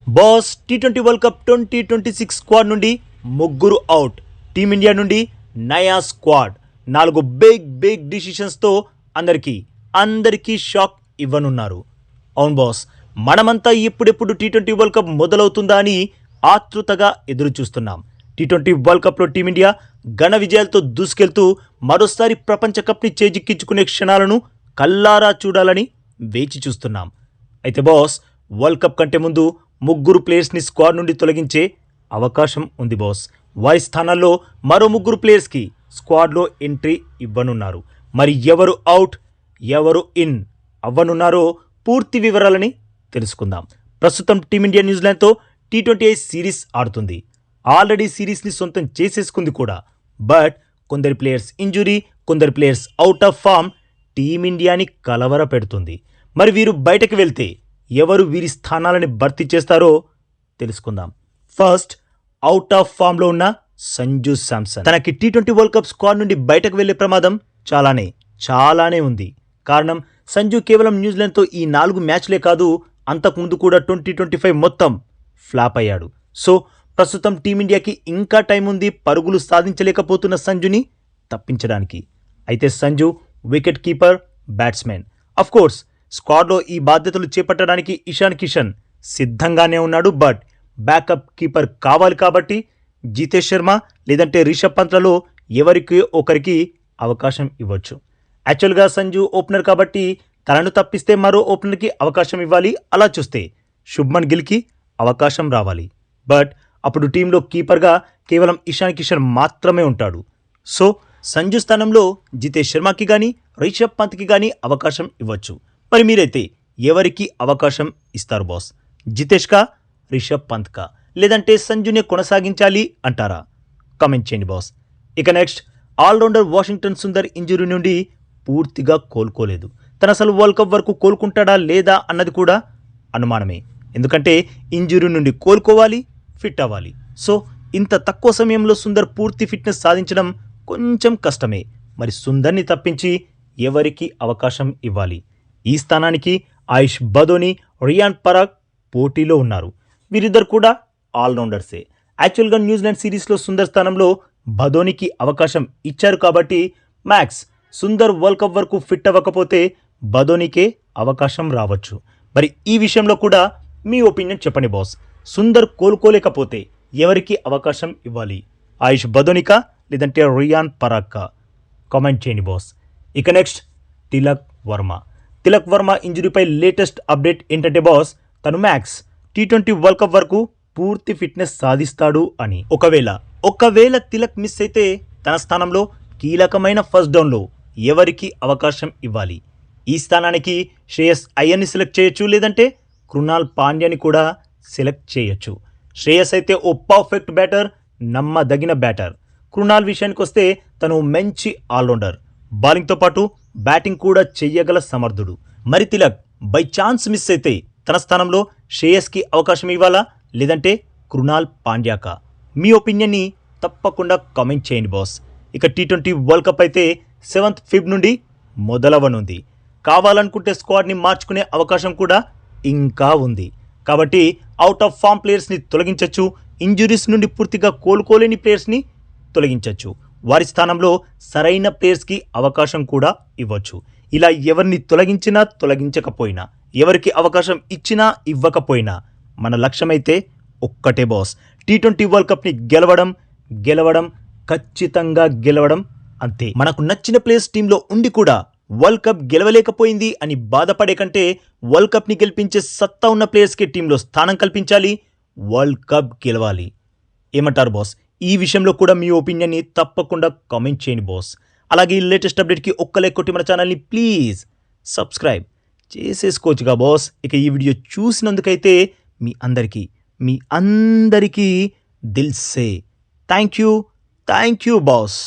Boss T20 world cup 2026 squad నుండి ముగ్గురు out. Team India నుండి నయా స్క్వాడ్ 4 బిగ్ డిసిషన్స్తో అందరికీ షాక్ ఇవ్వనున్నారు. అవును బాస్, మనమంతా ఎప్పుడెప్పుడు టీ20 వరల్డ్ కప్ మొదలవుతుందా అని ఆతృతగా ఎదురు చూస్తున్నాం. టీ20 వరల్డ్ కప్లో టీమిండియా ఘన విజయాలతో దూసుకెళ్తూ మరోసారి ప్రపంచ కప్ని చేజిక్కించుకునే క్షణాలను కల్లారా చూడాలని వేచి చూస్తున్నాం. అయితే బాస్, వరల్డ్ కప్ కంటే ముందు ముగ్గురు ప్లేయర్స్ని స్క్వాడ్ నుండి తొలగించే అవకాశం ఉంది బాస్. వారి స్థానాల్లో మరో ముగ్గురు ప్లేయర్స్కి స్క్వాడ్లో ఎంట్రీ ఇవ్వనున్నారు. మరి ఎవరు అవుట్, ఎవరు ఇన్ అవ్వనున్నారో పూర్తి వివరాలని తెలుసుకుందాం. ప్రస్తుతం టీమిండియా న్యూజిలాండ్తో టీ20 సిరీస్ ఆడుతుంది. ఆల్రెడీ సిరీస్ని సొంతం చేసేసుకుంది కూడా. బట్ కొందరి ప్లేయర్స్ ఇంజురీ, కొందరి ప్లేయర్స్ అవుట్ ఆఫ్ ఫామ్ టీమిండియాని కలవర పెడుతుంది. మరి వీరు బయటకు వెళ్తే ఎవరు వీరి స్థానాలని భర్తీ చేస్తారో తెలుసుకుందాం. ఫస్ట్, అవుట్ ఆఫ్ ఫామ్లో ఉన్న సంజు శాంసన్. తనకి టీ20 వరల్డ్ కప్ స్క్వాడ్ నుండి బయటకు వెళ్లే ప్రమాదం చాలానే ఉంది. కారణం, సంజు కేవలం న్యూజిలాండ్తో ఈ 4 మ్యాచ్లే కాదు, అంతకుముందు కూడా 2025 మొత్తం ఫ్లాప్ అయ్యాడు. సో ప్రస్తుతం టీమిండియాకి ఇంకా టైం ఉంది పరుగులు సాధించలేకపోతున్న సంజుని తప్పించడానికి. అయితే Sanju wicket keeper, batsmen. Of course స్క్వాడ్లో ఈ బాధ్యతలు చేపట్టడానికి ఇషాన్ కిషన్ సిద్ధంగానే ఉన్నాడు. బట్ బ్యాకప్ కీపర్ కావాలి కాబట్టి జితేష్ శర్మ లేదంటే రిషబ్ పంత్లలో ఎవరికి ఒకరికి అవకాశం ఇవ్వచ్చు. యాక్చువల్గా సంజు ఓపెనర్ కాబట్టి తనను తప్పిస్తే మరో ఓపెనర్కి అవకాశం ఇవ్వాలి. అలా చూస్తే శుభ్మన్ గిల్కి అవకాశం రావాలి. బట్ అప్పుడు టీంలో కీపర్గా కేవలం ఇషాన్ కిషన్ మాత్రమే ఉంటాడు. సో సంజు స్థానంలో జితేష్ శర్మకి కానీ రిషబ్ పంత్కి కానీ అవకాశం ఇవ్వచ్చు. మరి మీరైతే ఎవరికి అవకాశం ఇస్తారు బాస్? జితేష్కా, రిషబ్ పంత్కా, లేదంటే సంజునే కొనసాగించాలి అంటారా? కామెంట్ చేయండి బాస్. ఇక next, allrounder Washington Sundar injury నుండి పూర్తిగా కోలుకోలేదు. తను అసలు వరల్డ్ కప్ వరకు కోలుకుంటాడా లేదా అన్నది కూడా అనుమానమే. ఎందుకంటే ఇంజురీ నుండి కోలుకోవాలి, ఫిట్ అవ్వాలి. సో ఇంత తక్కువ సమయంలో సుందర్ పూర్తి ఫిట్నెస్ సాధించడం కొంచెం కష్టమే. మరి సుందర్ని తప్పించి ఎవరికి అవకాశం ఇవ్వాలి? ఈ స్థానానికి ఆయుష్ బదోని, రియాన్ పరాగ్ పోటీలో ఉన్నారు. వీరిద్దరు కూడా ఆల్రౌండర్సే. యాక్చువల్గా న్యూజిలాండ్ సిరీస్లో సుందర్ స్థానంలో బదోనికి అవకాశం ఇచ్చారు కాబట్టి మ్యాక్స్ సుందర్ వరల్డ్ కప్ వరకు ఫిట్ అవ్వకపోతే బదోనికే అవకాశం రావచ్చు. మరి ఈ విషయంలో కూడా మీ ఒపీనియన్ చెప్పండి బాస్. సుందర్ కోలుకోలేకపోతే ఎవరికి అవకాశం ఇవ్వాలి? ఆయుష్ బదోనికా లేదంటే రియాన్ పరాగ్కా? కామెంట్ చేయండి బాస్. ఇక నెక్స్ట్, తిలక్ వర్మ ఇంజురీపై లేటెస్ట్ అప్డేట్ ఏంటంటే బాస్, తను మ్యాక్స్ టీ20 వరల్డ్ కప్ వరకు పూర్తి ఫిట్నెస్ సాధిస్తాడు అని. ఒకవేళ తిలక్ మిస్ అయితే తన స్థానంలో కీలకమైన ఫస్ట్ డౌన్లో ఎవరికి అవకాశం ఇవ్వాలి? ఈ స్థానానికి శ్రేయస్ అయ్యర్ని సెలెక్ట్ చేయొచ్చు, లేదంటే కృణాల్ పాండ్యాని కూడా సెలెక్ట్ చేయొచ్చు. శ్రేయస్ అయితే ఓ పర్ఫెక్ట్ బ్యాటర్, నమ్మదగిన బ్యాటర్. కృణాల్ విషయానికి వస్తే తను మంచి ఆల్రౌండర్, బౌలింగ్తో పాటు బ్యాటింగ్ కూడా చెయ్యగల సమర్థుడు. మరి తిలక్ బై ఛాన్స్ మిస్ అయితే తన స్థానంలో శ్రేయస్కి అవకాశం ఇవ్వాలా, లేదంటే కృణాల్ పాండ్యాకా? మీ ఒపీనియన్ని తప్పకుండా కామెంట్ చేయండి బాస్. ఇక టీ20 వరల్డ్ కప్ అయితే 7th ఫెబ్ నుండి మొదలవనుంది. కావాలనుకుంటే స్క్వాడ్ని మార్చుకునే అవకాశం కూడా ఇంకా ఉంది. కాబట్టి అవుట్ ఆఫ్ ఫామ్ ప్లేయర్స్ని తొలగించవచ్చు, ఇంజురీస్ నుండి పూర్తిగా కోలుకోలేని ప్లేయర్స్ని తొలగించవచ్చు. వారి స్థానంలో సరైన ప్లేయర్స్కి అవకాశం కూడా ఇవ్వచ్చు. ఇలా ఎవరిని తొలగించినా తొలగించకపోయినా, ఎవరికి అవకాశం ఇచ్చినా ఇవ్వకపోయినా మన లక్ష్యమైతే ఒక్కటే బాస్, టీ20 వరల్డ్ కప్ని గెలవడం, ఖచ్చితంగా గెలవడం, అంతే. మనకు నచ్చిన ప్లేయర్స్ టీంలో ఉండి కూడా వరల్డ్ కప్ గెలవలేకపోయింది అని బాధపడే కంటే వరల్డ్ కప్ని గెలిపించే సత్తా ఉన్న ప్లేయర్స్కి టీంలో స్థానం కల్పించాలి, వరల్డ్ కప్ గెలవాలి. ఏమంటారు బాస్? ఈ విషయంలో కూడా మీ ఒపీనియన్ని తప్పకుండా కామెంట్ చేయండి బాస్. అలాగే ఈ లేటెస్ట్ అప్డేట్కి ఒక్క లైక్ కొట్టి మన ఛానల్ని ప్లీజ్ సబ్స్క్రైబ్ చేసేసుకోవచ్చుగా బాస్. ఇక ఈ వీడియో చూసినందుకైతే మీ అందరికీ దిల్ సే థ్యాంక్ యూ బాస్.